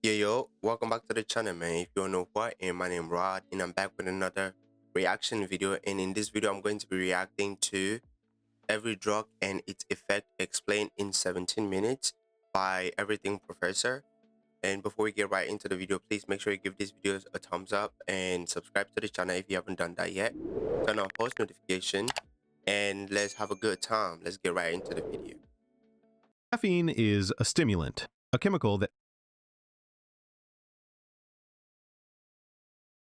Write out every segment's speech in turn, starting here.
Yo, welcome back to the channel, man. If you don't know who I am, my name Rod, and I'm back with another reaction video. And in this video, I'm going to be reacting to Every Drug and Its Effect Explained in 17 Minutes by Everything Professor. And before we get right into the video, please make sure you give this video a thumbs up and subscribe to the channel if you haven't done that yet. Turn on post notification and let's have a good time. Let's get right into the video. Caffeine is a stimulant, a chemical that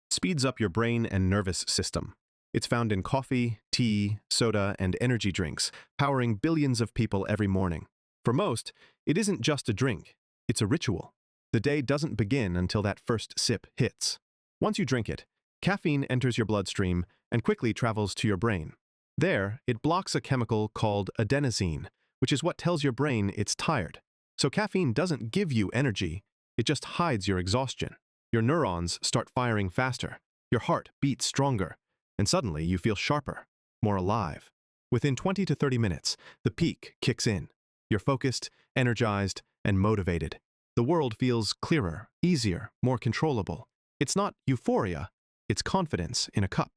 speeds up your brain and nervous system. It's found in coffee, tea, soda, and energy drinks, powering billions of people every morning. For most, it isn't just a drink, it's a ritual. The day doesn't begin until that first sip hits. Once you drink it, caffeine enters your bloodstream and quickly travels to your brain. There, it blocks a chemical called adenosine, which is what tells your brain it's tired. So caffeine doesn't give you energy, it just hides your exhaustion. Your neurons start firing faster, your heart beats stronger, and suddenly you feel sharper, more alive. Within 20 to 30 minutes, the peak kicks in. You're focused, energized, and motivated. The world feels clearer, easier, more controllable. It's not euphoria, it's confidence in a cup.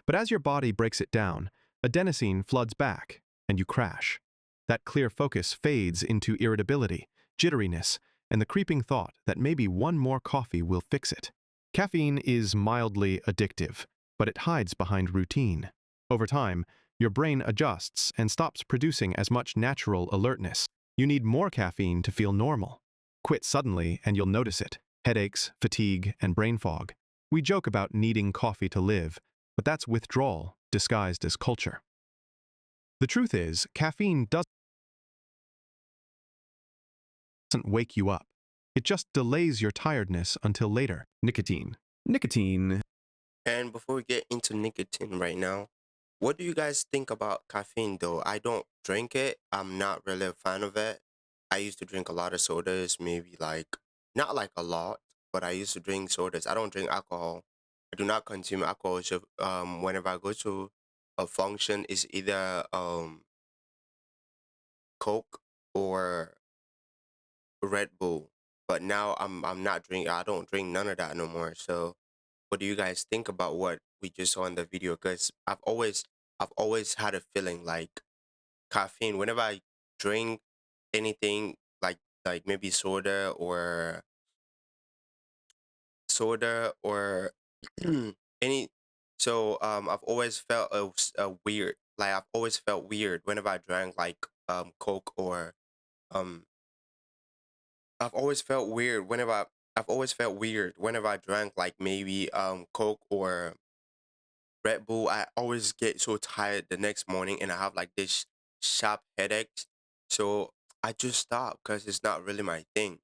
But as your body breaks it down, adenosine floods back, and you crash. That clear focus fades into irritability, jitteriness, and the creeping thought that maybe one more coffee will fix it. Caffeine is mildly addictive, but it hides behind routine. Over time, your brain adjusts and stops producing as much natural alertness. You need more caffeine to feel normal. Quit suddenly and you'll notice it: headaches, fatigue, and brain fog. We joke about needing coffee to live, but that's withdrawal disguised as culture. The truth is, caffeine doesn't wake you up. It just delays your tiredness until later. Nicotine. Nicotine. And before we get into nicotine right now, what do you guys think about caffeine though? I don't drink it. I'm not really a fan of it. I used to drink a lot of sodas, maybe like, not like a lot, but I used to drink sodas. I don't drink alcohol. I do not consume alcohol. So whenever I go to a function, it's either Coke or Red Bull. But now I'm not drinking. I don't drink none of that no more. So what do you guys think about what we just saw in the video? Because I've always had a feeling like caffeine. Whenever I drink anything like maybe soda or any, so I've always felt a weird, like I've always felt weird whenever I drank like Coke or um I've always felt weird whenever I drank like maybe Coke or Red Bull. I always get so tired the next morning and I have like this sharp headache. So I just stop because it's not really my thing.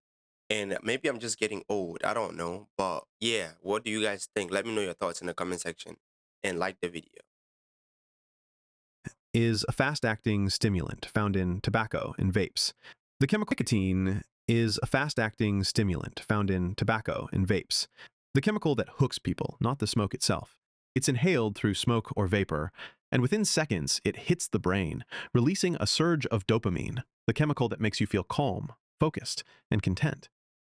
And maybe I'm just getting old. I don't know. But yeah, what do you guys think? Let me know your thoughts in the comment section and like the video. Is a fast-acting stimulant found in tobacco and vapes. The chemical nicotine is a fast-acting stimulant found in tobacco and vapes. The chemical that hooks people, not the smoke itself. It's inhaled through smoke or vapor, and within seconds it hits the brain, releasing a surge of dopamine, the chemical that makes you feel calm, focused, and content.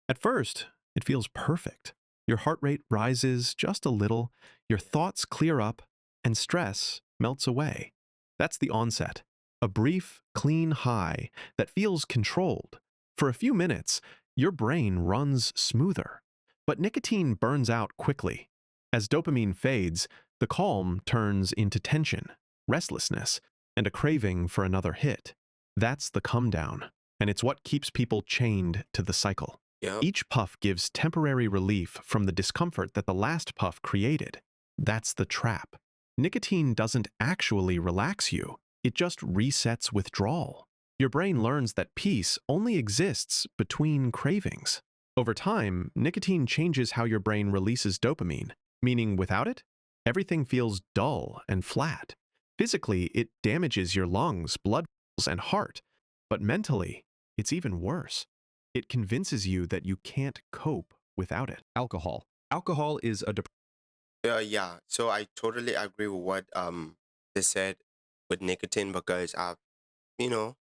At first, it feels perfect. Your heart rate rises just a little, your thoughts clear up, and stress melts away. That's the onset, a brief, clean high that feels controlled. For a few minutes, your brain runs smoother. But nicotine burns out quickly. As dopamine fades, the calm turns into tension, restlessness, and a craving for another hit. That's the come down, and it's what keeps people chained to the cycle. Yep. Each puff gives temporary relief from the discomfort that the last puff created. That's the trap. Nicotine doesn't actually relax you, it just resets withdrawal. Your brain learns that peace only exists between cravings. Over time, nicotine changes how your brain releases dopamine, meaning without it, everything feels dull and flat. Physically, it damages your lungs, blood vessels, and heart. But mentally, it's even worse. It convinces you that you can't cope without it. Alcohol. Alcohol is a Yeah. So I totally agree with what they said with nicotine because I've, you know,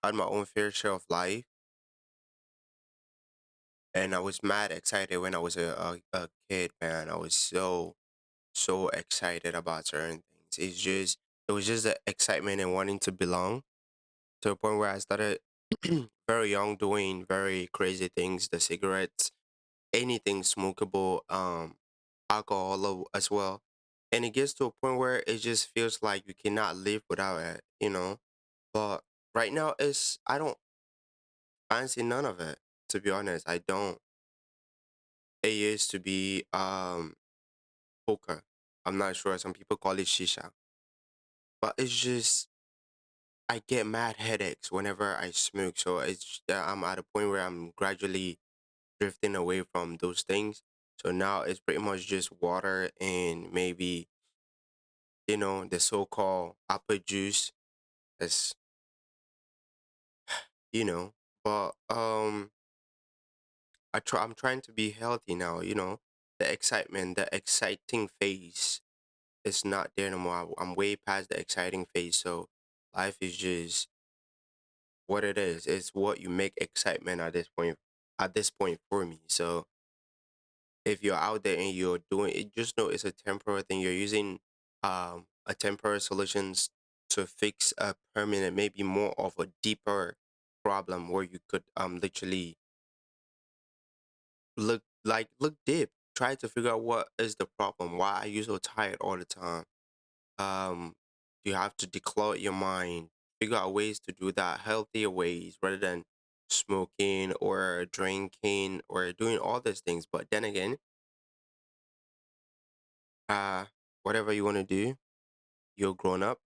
had my own fair share of life And I was mad excited when I was a kid, man. I was so excited about certain things. It was just the excitement and wanting to belong to a point where I started very young doing very crazy things, the cigarettes, anything smokable, alcohol as well. And it gets to a point where it just feels like you cannot live without it, you know. But right now it's I don't fancy none of it, to be honest. I don't. It used to be hookah. I'm not sure. Some people call it shisha. But it's just I get mad headaches whenever I smoke. So I'm at a point where I'm gradually drifting away from those things. So now it's pretty much just water and maybe, the so-called apple juice. It's, you know, but I'm trying to be healthy now, The excitement, the exciting phase is not there no more. I'm way past the exciting phase. So life is just what it is. It's what you make excitement at this point for me. So if you're out there and you're doing it, just know it's a temporary thing. You're using a temporary solutions to fix a permanent, maybe more of a deeper problem where you could literally look deep. Try to figure out what is the problem. Why are you so tired all the time? Um you have to declutter your mind, figure out ways to do that, healthier ways rather than smoking or drinking or doing all these things. But then again, uh whatever you want to do, you're grown up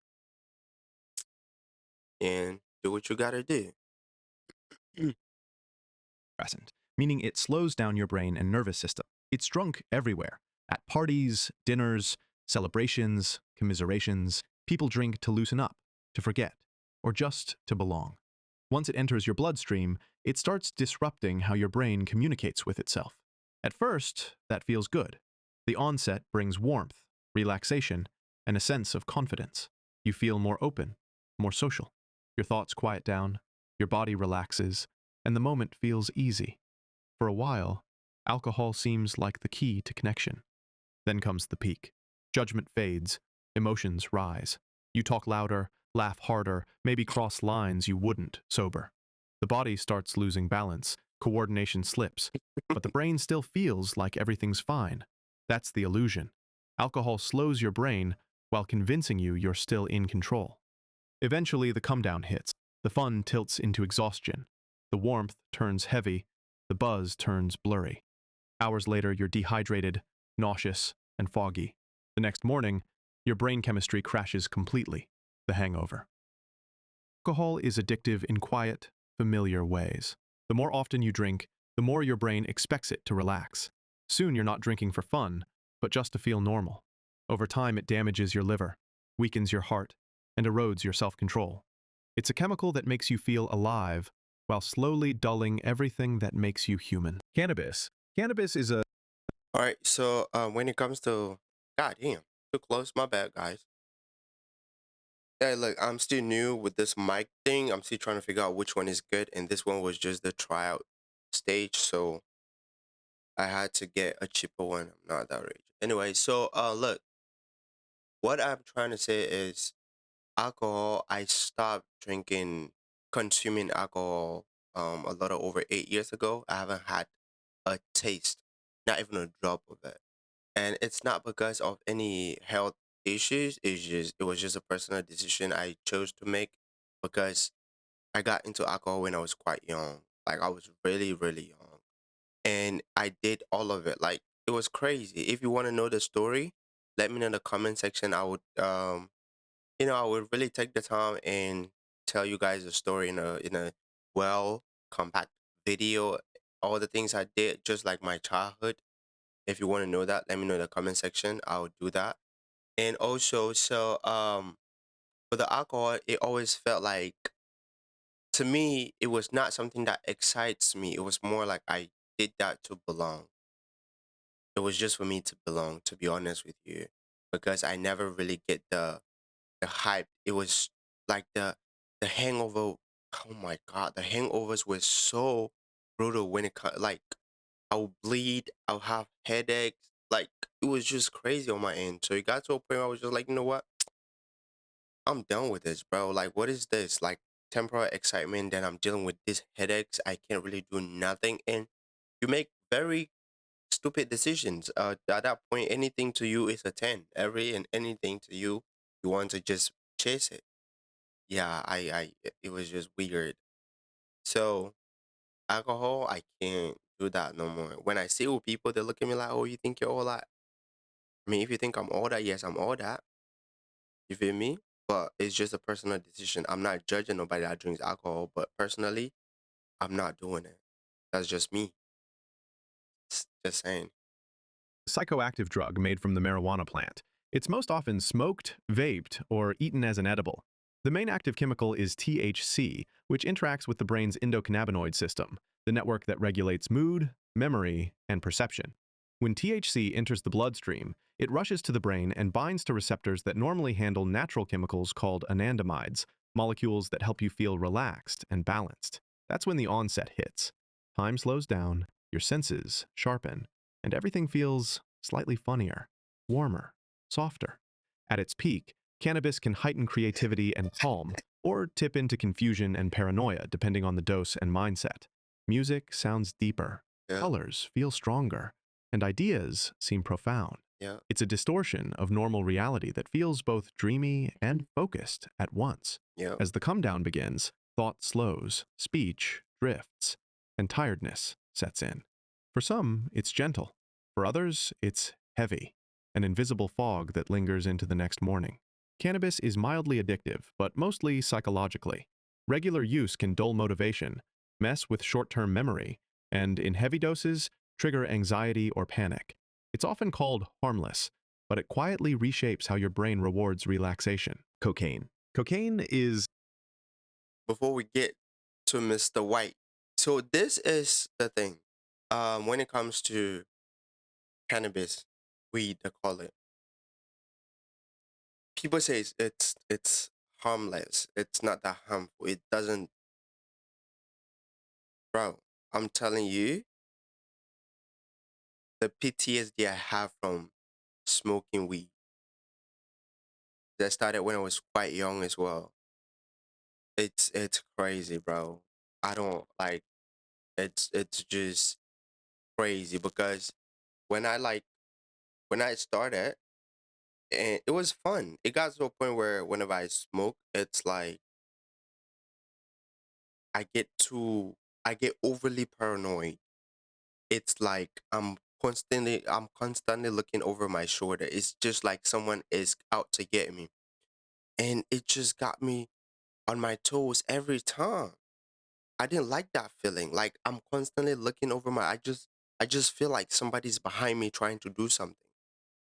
and do what you gotta do. Present, meaning it slows down your brain and nervous system. It's drunk everywhere. At parties, dinners, celebrations, commiserations, people drink to loosen up, to forget, or just to belong. Once it enters your bloodstream, it starts disrupting how your brain communicates with itself. At first, that feels good. The onset brings warmth, relaxation, and a sense of confidence. You feel more open, more social. Your thoughts quiet down, your body relaxes, and the moment feels easy. For a while, alcohol seems like the key to connection. Then comes the peak. Judgment fades, emotions rise. You talk louder, laugh harder, maybe cross lines you wouldn't sober. The body starts losing balance, coordination slips, but the brain still feels like everything's fine. That's the illusion. Alcohol slows your brain while convincing you you're still in control. Eventually, the come down hits. The fun tilts into exhaustion. The warmth turns heavy. The buzz turns blurry. Hours later, you're dehydrated, nauseous, and foggy. The next morning, your brain chemistry crashes completely. The hangover. Alcohol is addictive in quiet, familiar ways. The more often you drink, the more your brain expects it to relax. Soon you're not drinking for fun, but just to feel normal. Over time, it damages your liver, weakens your heart, and erodes your self-control. It's a chemical that makes you feel alive while slowly dulling everything that makes you human. Cannabis. Cannabis is a All right, so when it comes to God damn, too close, my bad guys. Yeah, look, I'm still new with this mic thing. I'm still trying to figure out which one is good, and this one was just the tryout stage, so I had to get a cheaper one. I'm not that rich. Anyway, so look, what I'm trying to say is alcohol. I stopped consuming alcohol a little over 8 years ago. I haven't had a taste, not even a drop of it. And it's not because of any health issues. It was just a personal decision I chose to make because I got into alcohol when I was quite young. Like I was really, really young. And I did all of it. Like it was crazy. If you want to know the story, let me know in the comment section. I would really take the time and tell you guys the story in a well compact video. All the things I did, just like my childhood. If you want to know that, let me know in the comment section. I'll do that. And also, so for the alcohol, it always felt like to me, it was not something that excites me. It was more like I did that to belong. It was just for me to belong, to be honest with you, because I never really get the hype. It was like the hangover. Oh my god, the hangovers were so brutal when it like I'll bleed, I'll have headaches. Like, it was just crazy on my end. So it got to a point where I was just like, you know what? I'm done with this, bro. Like, what is this? Like, temporary excitement, then I'm dealing with these headaches. I can't really do nothing. And you make very stupid decisions. At that point, anything to you is a 10. Every and anything to you, you want to just chase it. Yeah, it was just weird. So, alcohol, I can't do that no more. When I see with people, they look at me like, oh, you think you're all that? I mean, if you think I'm all that, yes, I'm all that. You feel me? But it's just a personal decision. I'm not judging nobody that drinks alcohol, but personally, I'm not doing it. That's just me. Just saying. Psychoactive drug made from the marijuana plant. It's most often smoked, vaped, or eaten as an edible. The main active chemical is THC, which interacts with the brain's endocannabinoid system, the network that regulates mood, memory, and perception. When THC enters the bloodstream, it rushes to the brain and binds to receptors that normally handle natural chemicals called anandamides, molecules that help you feel relaxed and balanced. That's when the onset hits. Time slows down, your senses sharpen, and everything feels slightly funnier, warmer, softer. At its peak, cannabis can heighten creativity and calm, or tip into confusion and paranoia depending on the dose and mindset. Music sounds deeper, Yeah, colors feel stronger, and ideas seem profound. yeah, It's a distortion of normal reality that feels both dreamy and focused at once. yeah, As the come down begins, thought slows, speech drifts, and tiredness sets in. For some, it's gentle. For others, it's heavy, an invisible fog that lingers into the next morning. Cannabis is mildly addictive, but mostly psychologically. Regular use can dull motivation, mess with short-term memory, and in heavy doses, trigger anxiety or panic. It's often called harmless, but it quietly reshapes how your brain rewards relaxation. Cocaine. Cocaine is before we get to Mr. White. So this is the thing. When it comes to cannabis, weed, they call it. People say it's harmless. It's not that harmful. It doesn't, bro. I'm telling you, the PTSD I have from smoking weed that started when I was quite young as well. It's crazy, bro. I don't like. It's just crazy because when I like when I started, and it was fun. It got to a point where whenever I smoke, it's like I get too I get overly paranoid. It's like I'm constantly looking over my shoulder. It's just like someone is out to get me. And it just got me on my toes every time. I didn't like that feeling. Like I'm constantly looking over my I just feel like somebody's behind me trying to do something.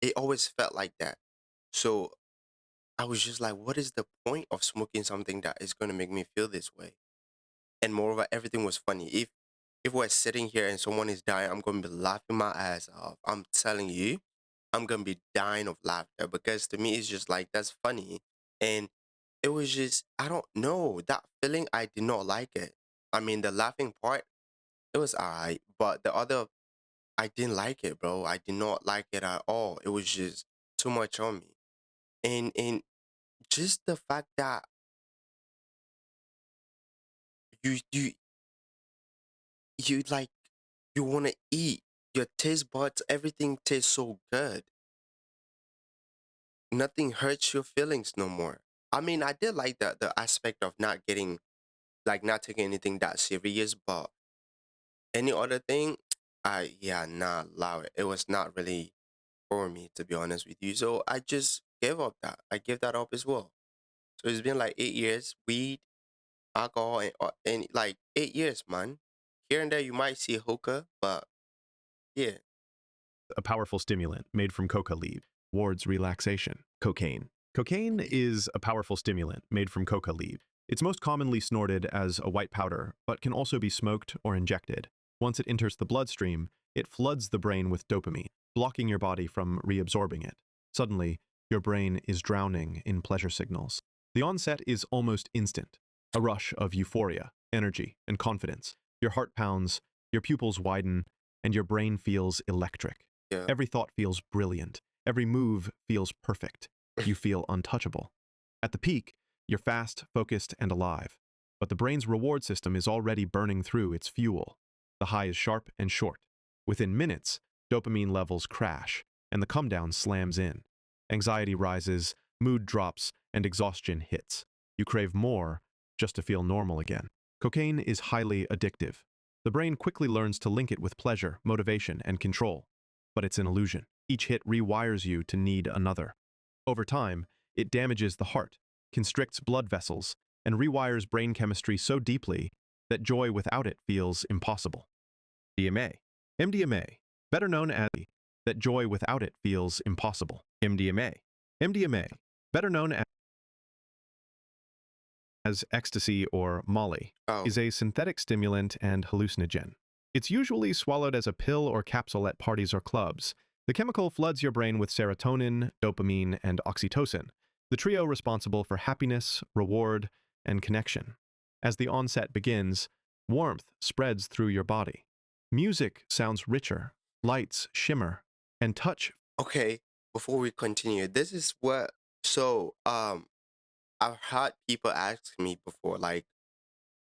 It always felt like that. So I was just like, what is the point of smoking something that is gonna make me feel this way? And moreover, everything was funny. If we're sitting here and someone is dying, I'm gonna be laughing my ass off. I'm telling you, I'm gonna be dying of laughter because to me it's just like that's funny. And it was just I don't know that feeling. I did not like it. I mean, the laughing part it was alright, but the other I didn't like it, bro. I did not like it at all. It was just too much on me, and just the fact that you you like you want to eat your taste buds, everything tastes so good. Nothing hurts your feelings no more. I mean, I did like the aspect of not getting like not taking anything that serious, but any other thing, I yeah, not allow it. It was not really for me to be honest with you. So I just gave up that. I gave that up as well. So it's been like 8 years, weed, alcohol, and like 8 years, man. Here and there you might see hookah, but yeah, a powerful stimulant made from coca leaves, wards relaxation. Cocaine. Cocaine is a powerful stimulant made from coca leaves. It's most commonly snorted as a white powder, but can also be smoked or injected. Once it enters the bloodstream, it floods the brain with dopamine, blocking your body from reabsorbing it. Suddenly, your brain is drowning in pleasure signals. The onset is almost instant, a rush of euphoria, energy, and confidence. Your heart pounds, your pupils widen, and your brain feels electric. Yeah. Every thought feels brilliant. Every move feels perfect. You feel untouchable. At the peak, you're fast, focused, and alive. But the brain's reward system is already burning through its fuel. The high is sharp and short. Within minutes, dopamine levels crash, and the come down slams in. Anxiety rises, mood drops, and exhaustion hits. You crave more just to feel normal again. Cocaine is highly addictive. The brain quickly learns to link it with pleasure, motivation, and control. But it's an illusion. Each hit rewires you to need another. Over time, it damages the heart, constricts blood vessels, and rewires brain chemistry so deeply that joy without it feels impossible. MDMA. MDMA, better known as that joy without it feels impossible. MDMA. MDMA, better known as ecstasy or Molly, Oh, is a synthetic stimulant and hallucinogen. It's usually swallowed as a pill or capsule at parties or clubs. The chemical floods your brain with serotonin, dopamine, and oxytocin, the trio responsible for happiness, reward, and connection. As the onset begins, warmth spreads through your body. Music sounds richer, lights shimmer, and touch. okay. Before we continue, this is what. So, I've had people ask me before, like,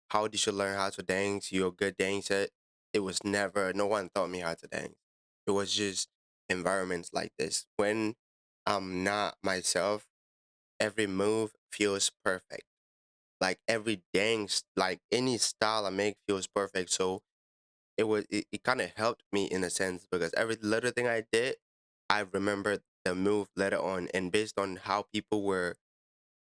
how did you learn how to dance? You're a good dancer. It was never. No one taught me how to dance. It was just environments like this. When I'm not myself, every move feels perfect. Like every dance, like any style I make feels perfect. So it kind of helped me in a sense because every little thing I did, I remembered the move later on, and based on how people were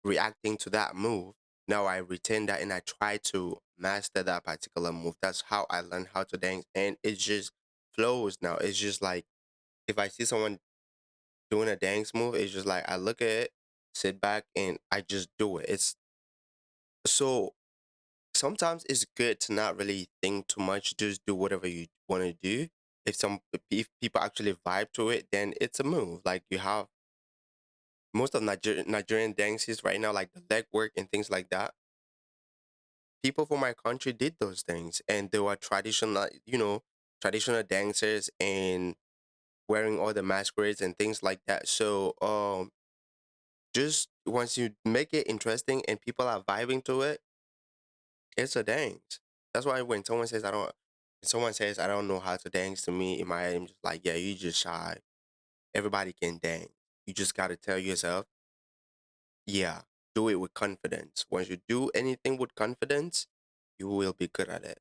reacting to that move, now I retain that and I try to master that particular move. That's how I learned how to dance, and it just flows now. It's just like if I see someone doing a dance move, it's just like I look at it, sit back, and I just do it. It's so sometimes it's good to not really think too much, just do whatever you want to do. If people actually vibe to it, then it's a move. Like you have most of Nigerian dances right now, like the leg work and things like that. People from my country did those things, and they were traditional, traditional dancers and wearing all the masquerades and things like that. So, just once you make it interesting and people are vibing to it, it's a dance. That's why when someone says I don't know how to dance to me in my head, I'm just like, yeah, you just shy. Everybody can dance. You just gotta tell yourself, yeah, do it with confidence. Once you do anything with confidence, you will be good at it.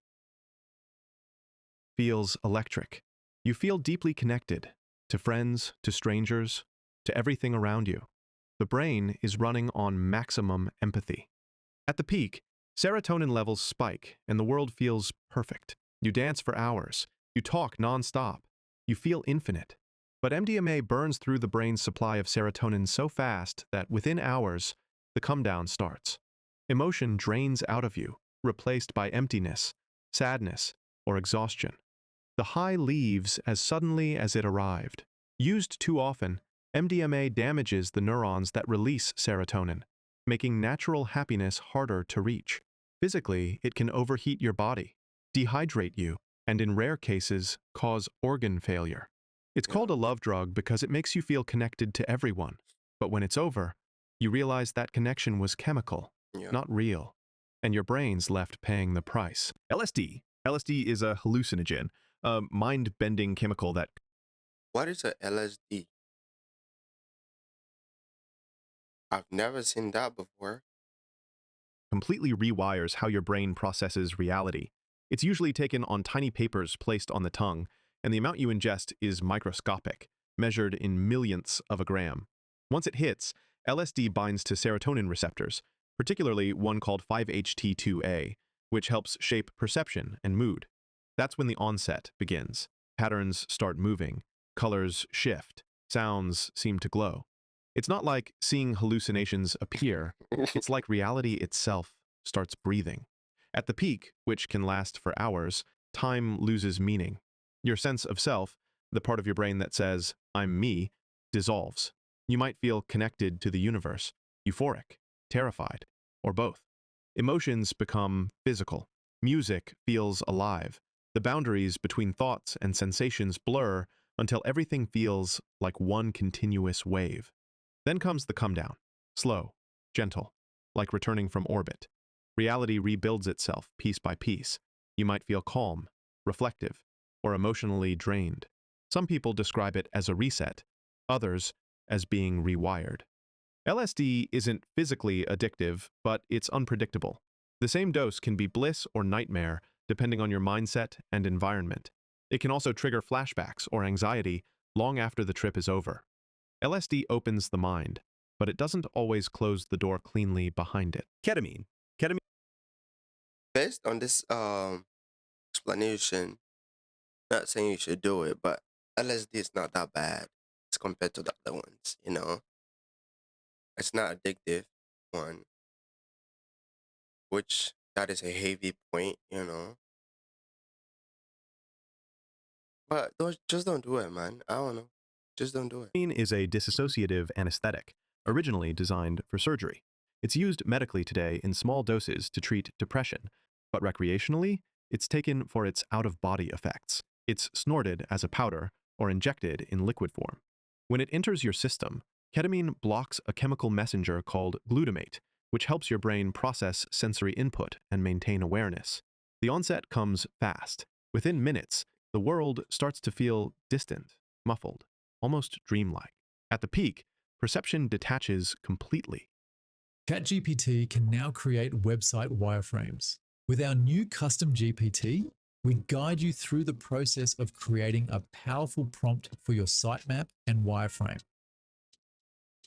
Feels electric. You feel deeply connected to friends, to strangers, to everything around you. The brain is running on maximum empathy. At the peak, serotonin levels spike and the world feels perfect. You dance for hours. You talk nonstop. You feel infinite. But MDMA burns through the brain's supply of serotonin so fast that within hours, the come down starts. Emotion drains out of you, replaced by emptiness, sadness, or exhaustion. The high leaves as suddenly as it arrived. Used too often, MDMA damages the neurons that release serotonin, making natural happiness harder to reach. Physically, it can overheat your body, dehydrate you, and in rare cases, cause organ failure. It's Yeah, called a love drug because it makes you feel connected to everyone. But when it's over, you realize that connection was chemical, yeah. not real, and your brain's left paying the price. LSD. LSD is a hallucinogen, a mind-bending chemical that What is a LSD? I've never seen that before. completely rewires how your brain processes reality. It's usually taken on tiny papers placed on the tongue, and the amount you ingest is microscopic, measured in millionths of a gram. Once it hits, LSD binds to serotonin receptors, particularly one called 5-HT2A, which helps shape perception and mood. That's when the onset begins. Patterns start moving, colors shift, sounds seem to glow. It's not like seeing hallucinations appear, it's like reality itself starts breathing. At the peak, which can last for hours, time loses meaning. Your sense of self, the part of your brain that says, I'm me, dissolves. You might feel connected to the universe, euphoric, terrified, or both. Emotions become physical. Music feels alive. The boundaries between thoughts and sensations blur until everything feels like one continuous wave. Then comes the come down, slow, gentle, like returning from orbit. Reality rebuilds itself piece by piece. You might feel calm, reflective, or emotionally drained. Some people describe it as a reset, others as being rewired. LSD isn't physically addictive, but it's unpredictable. The same dose can be bliss or nightmare depending on your mindset and environment. It can also trigger flashbacks or anxiety long after the trip is over. LSD opens the mind, but it doesn't always close the door cleanly behind it. Ketamine. Ketamine Based on this explanation, not saying you should do it, but LSD is not that bad as compared to the other ones, you know. It's not addictive one, which that is a heavy point, you know. But just don't do it, man. I don't know. Just don't do it. is a dissociative anesthetic, originally designed for surgery. It's used medically today in small doses to treat depression, but recreationally, it's taken for its out-of-body effects. It's snorted as a powder or injected in liquid form. When it enters your system, ketamine blocks a chemical messenger called glutamate, which helps your brain process sensory input and maintain awareness. The onset comes fast. Within minutes, the world starts to feel distant, muffled, almost dreamlike. At the peak, perception detaches completely. ChatGPT can now create website wireframes. With our new custom GPT, we guide you through the process of creating a powerful prompt for your sitemap and wireframe.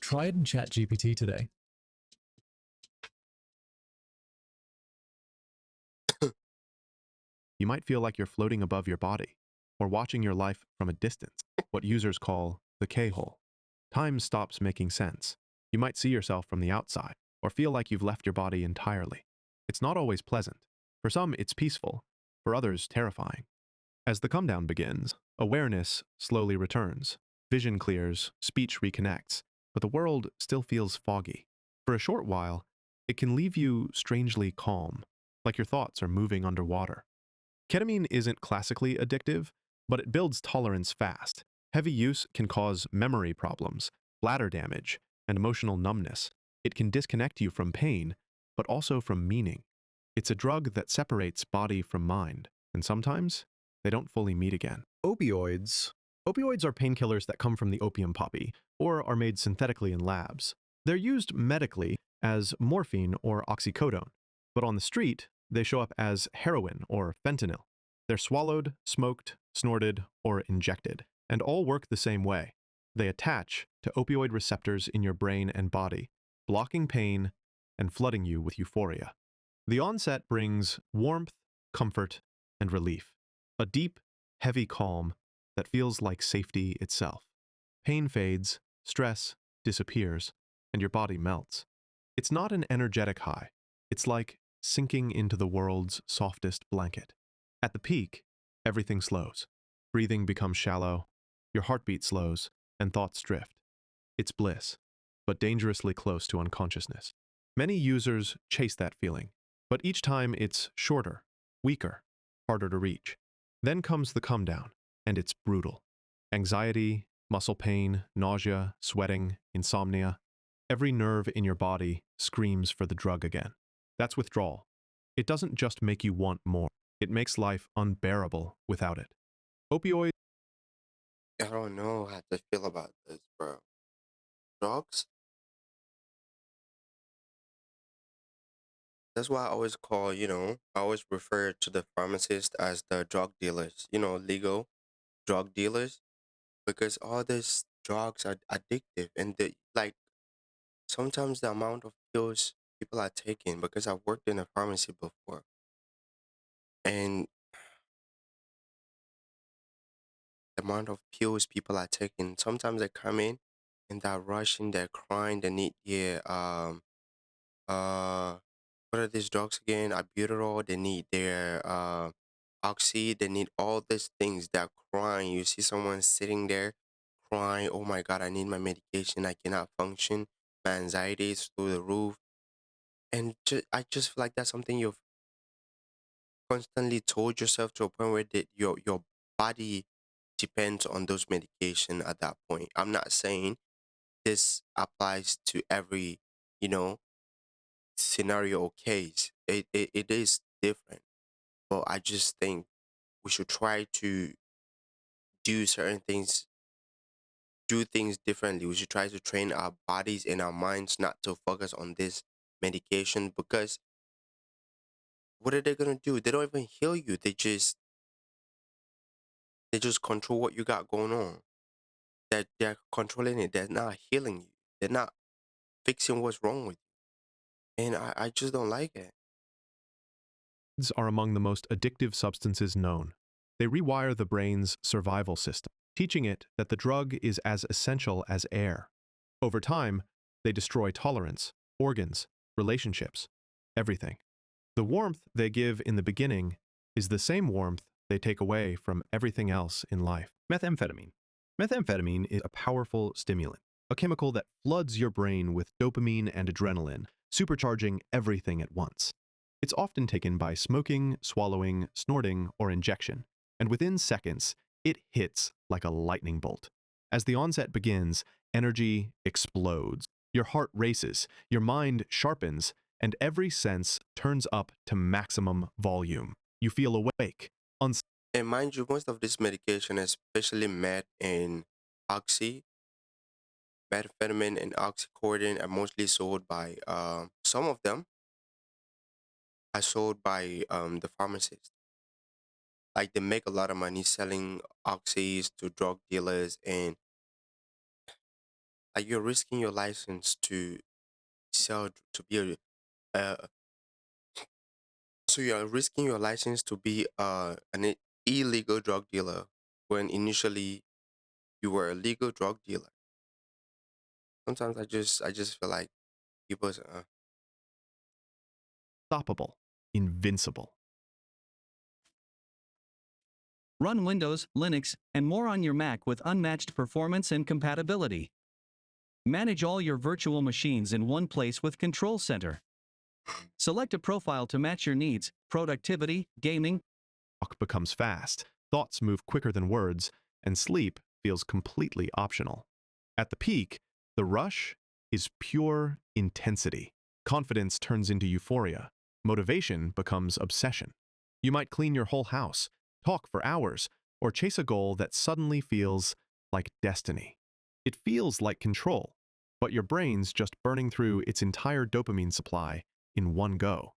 Try it in ChatGPT today. You might feel like you're floating above your body or watching your life from a distance, what users call the K-hole. Time stops making sense. You might see yourself from the outside or feel like you've left your body entirely. It's not always pleasant. For some, it's peaceful. For others, terrifying. As the come down begins, awareness slowly returns. Vision clears, speech reconnects, but the world still feels foggy. For a short while, it can leave you strangely calm, like your thoughts are moving underwater. Ketamine isn't classically addictive, but it builds tolerance fast. Heavy use can cause memory problems, bladder damage, and emotional numbness. It can disconnect you from pain, but also from meaning. It's a drug that separates body from mind, and sometimes they don't fully meet again. Opioids. Opioids are painkillers that come from the opium poppy, or are made synthetically in labs. They're used medically as morphine or oxycodone, but on the street, they show up as heroin or fentanyl. They're swallowed, smoked, snorted, or injected, and all work the same way. They attach to opioid receptors in your brain and body, blocking pain and flooding you with euphoria. The onset brings warmth, comfort, and relief. A deep, heavy calm that feels like safety itself. Pain fades, stress disappears, and your body melts. It's not an energetic high. It's like sinking into the world's softest blanket. At the peak, everything slows. Breathing becomes shallow, your heartbeat slows, and thoughts drift. It's bliss, but dangerously close to unconsciousness. Many users chase that feeling, but each time it's shorter, weaker, harder to reach. Then comes the come down, and it's brutal. Anxiety, muscle pain, nausea, sweating, insomnia. Every nerve in your body screams for the drug again. That's withdrawal. It doesn't just make you want more. It makes life unbearable without it. Opioids. I don't know how to feel about this, bro. Drugs? That's why I always call, I always refer to the pharmacist as the drug dealers, legal drug dealers, because all these drugs are addictive. And sometimes the amount of pills people are taking, because I've worked in a pharmacy before, and the amount of pills people are taking, sometimes they come in and they're rushing, they're crying, they need uh what are these drugs again? Albuterol, they need their oxy, they need all these things. They're crying. You see someone sitting there crying, oh my god, I need my medication, I cannot function, my anxiety is through the roof. And I just feel like that's something constantly told yourself to a point where your body depends on those medication at that point. I'm not saying this applies to every, you know, scenario or case. It is different. But I just think we should try to do certain things, do things differently. We should try to train our bodies and our minds not to focus on this medication, because what are they gonna do? They don't even heal you. They just control what you got going on. They're controlling it. They're not healing you. They're not fixing what's wrong with you. And I just don't like it. Drugs are among the most addictive substances known. They rewire the brain's survival system, teaching it that the drug is as essential as air. Over time, they destroy tolerance, organs, relationships, everything. The warmth they give in the beginning is the same warmth they take away from everything else in life. Methamphetamine. Methamphetamine is a powerful stimulant, a chemical that floods your brain with dopamine and adrenaline, supercharging everything at once. It's often taken by smoking, swallowing, snorting, or injection, and within seconds, it hits like a lightning bolt. As the onset begins, energy explodes. Your heart races, your mind sharpens, and every sense turns up to maximum volume. You feel awake, And mind you, most of this medication, especially meth and oxy, methamphetamine and oxycodone, are mostly sold by some of them are sold by the pharmacist. Like they make a lot of money selling oxys to drug dealers, and like you're risking your license to sell to be so you're risking your license to be an illegal drug dealer when initially you were a legal drug dealer. Sometimes I just feel like people unstoppable, invincible. Run Windows, Linux, and more on your Mac with unmatched performance and compatibility. Manage all your virtual machines in one place with Control Center. Select a profile to match your needs, productivity, gaming. Talk becomes fast, thoughts move quicker than words, and sleep feels completely optional. At the peak, the rush is pure intensity. Confidence turns into euphoria. Motivation becomes obsession. You might clean your whole house, talk for hours, or chase a goal that suddenly feels like destiny. It feels like control, but your brain's just burning through its entire dopamine supply in one go.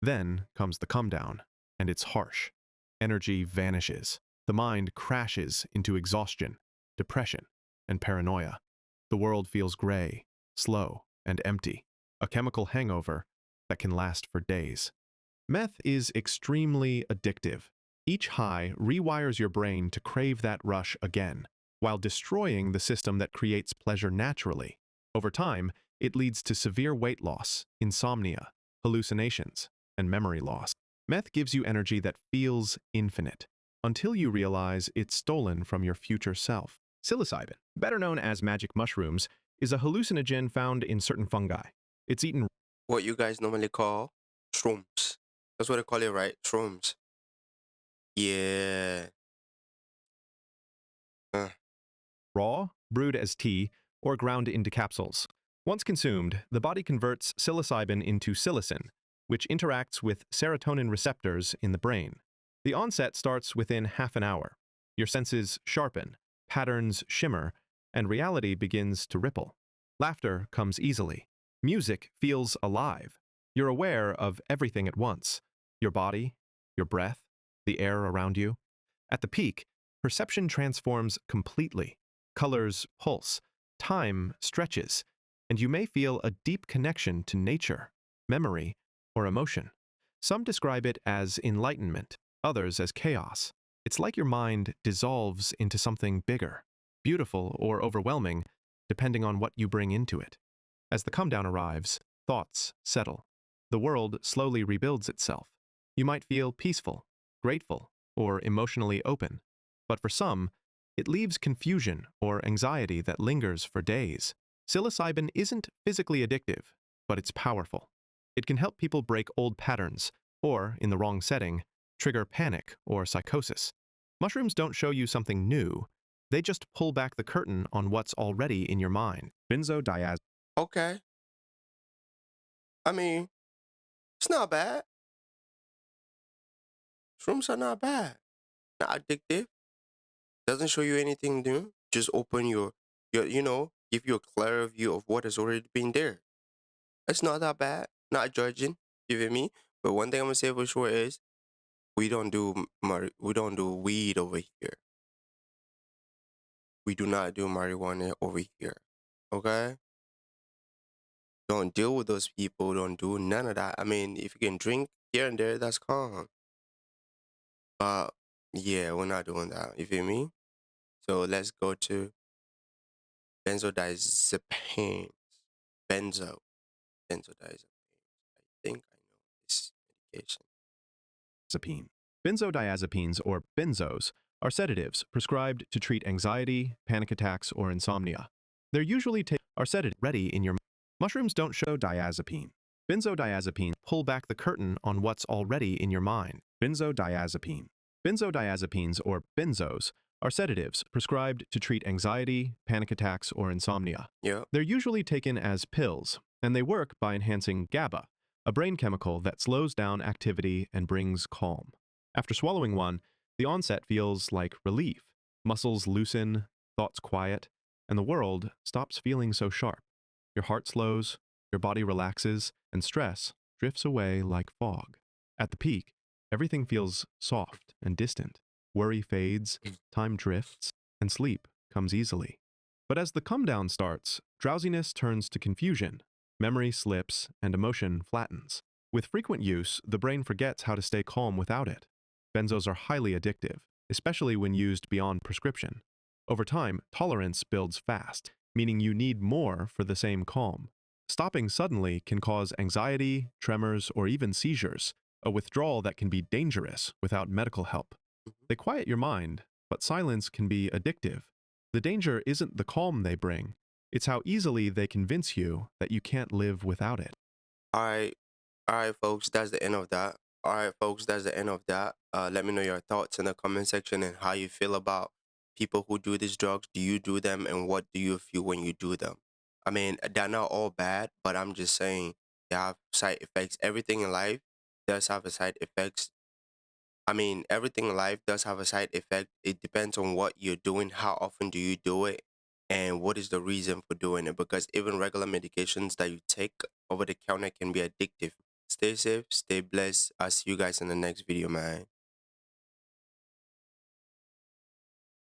Then comes the come down, and it's harsh. Energy vanishes. The mind crashes into exhaustion, depression, and paranoia. The world feels gray, slow, and empty, a chemical hangover that can last for days. Meth is extremely addictive. Each high rewires your brain to crave that rush again, while destroying the system that creates pleasure naturally. Over time, it leads to severe weight loss, insomnia, hallucinations, and memory loss. Meth gives you energy that feels infinite, until you realize it's stolen from your future self. Psilocybin, better known as magic mushrooms, is a hallucinogen found in certain fungi. It's eaten what you guys normally call shrooms. That's what they call it, right? Shrooms. Yeah. Uh, raw, brewed as tea, or ground into capsules. Once consumed, the body converts psilocybin into psilocin, which interacts with serotonin receptors in the brain. The onset starts within half an hour. Your senses sharpen, patterns shimmer, and reality begins to ripple. Laughter comes easily. Music feels alive. You're aware of everything at once: your body, your breath, the air around you. At the peak, perception transforms completely. Colors pulse, time stretches, and you may feel a deep connection to nature, memory, or emotion. Some describe it as enlightenment, others as chaos. It's like your mind dissolves into something bigger, beautiful or overwhelming, depending on what you bring into it. As the come down arrives, thoughts settle. The world slowly rebuilds itself. You might feel peaceful, grateful, or emotionally open, but for some, it leaves confusion or anxiety that lingers for days. Psilocybin isn't physically addictive, but it's powerful. It can help people break old patterns, or, in the wrong setting, trigger panic or psychosis. Mushrooms don't show you something new. They just pull back the curtain on what's already in your mind. Benzodiazepines. Okay. I mean, it's not bad. Shrooms are not bad. Not addictive. Doesn't show you anything new. Just open your, give you a clearer view of what has already been there. It's not that bad. Not judging. You feel me? But one thing I'm gonna say for sure is we don't do weed over here. We do not do marijuana over here. Okay? Don't deal with those people. Don't do none of that. I mean, if you can drink here and there, that's calm. But yeah, we're not doing that. You feel me? So let's go to benzodiazepines. Benzo. Benzodiazepines. I think I know this medication. Benzodiazepines, or benzos, are sedatives prescribed to treat anxiety, panic attacks, or insomnia. They're usually are sedative ready in your. Mushrooms don't show diazepine. Benzodiazepines pull back the curtain on what's already in your mind. Benzodiazepine. Benzodiazepines, or benzos, are sedatives prescribed to treat anxiety, panic attacks, or insomnia. Yeah. They're usually taken as pills, and they work by enhancing GABA, a brain chemical that slows down activity and brings calm. After swallowing one, the onset feels like relief. Muscles loosen, thoughts quiet, and the world stops feeling so sharp. Your heart slows, your body relaxes, and stress drifts away like fog. At the peak, everything feels soft and distant. Worry fades, time drifts, and sleep comes easily. But as the come down starts, drowsiness turns to confusion, memory slips, and emotion flattens. With frequent use, the brain forgets how to stay calm without it. Benzos are highly addictive, especially when used beyond prescription. Over time, tolerance builds fast, meaning you need more for the same calm. Stopping suddenly can cause anxiety, tremors, or even seizures, a withdrawal that can be dangerous without medical help. They quiet your mind, but silence can be addictive. The danger isn't the calm they bring, it's how easily they convince you that you can't live without it. All right, folks. That's the end of that. All right, folks. That's the end of that. Let me know your thoughts in the comment section and how you feel about people who do these drugs. Do you do them, and what do you feel when you do them? I mean, they're not all bad, but I'm just saying they have side effects. Everything in life does have a side effects. I mean, everything in life does have a side effect. It depends on what you're doing, how often do you do it, and what is the reason for doing it. Because even regular medications that you take over the counter can be addictive. Stay safe, stay blessed. I'll see you guys in the next video, man.